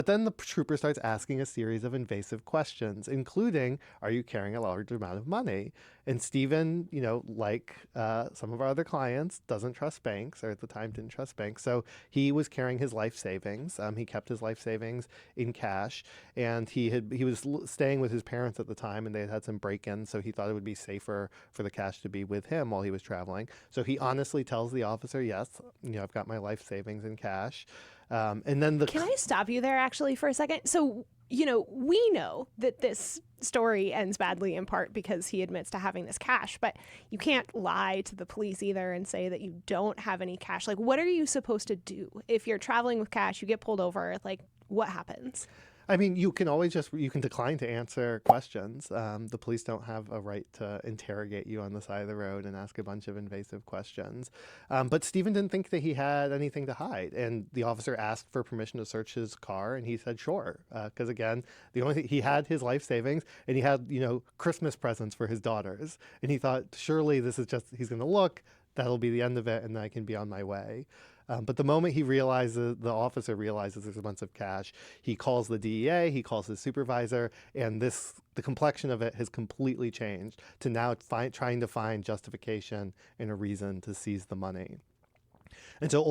But then the trooper starts asking a series of invasive questions, including, are you carrying a large amount of money? And Stephen, like some of our other clients, doesn't trust banks, or at the time didn't trust banks. So he was carrying his life savings. He kept his life savings in cash, and he was staying with his parents at the time, and they had some break-ins, so he thought it would be safer for the cash to be with him while he was traveling. So he honestly tells the officer, yes, I've got my life savings in cash. And then the Can I stop you there actually for a second? So, we know that this story ends badly in part because he admits to having this cash, but you can't lie to the police either and say that you don't have any cash. Like, what are you supposed to do if you're traveling with cash, you get pulled over? Like, what happens? I mean, you can always you can decline to answer questions. The police don't have a right to interrogate you on the side of the road and ask a bunch of invasive questions. But Stephen didn't think that he had anything to hide. And the officer asked for permission to search his car, and he said, sure. Because again, the only thing he had his life savings, and he had, Christmas presents for his daughters. And he thought, surely this is just, he's going to look, that'll be the end of it, and then I can be on my way. But the moment the officer realizes there's a bunch of cash, he calls the DEA, he calls his supervisor, and the complexion of it has completely changed to now trying to find justification and a reason to seize the money. And so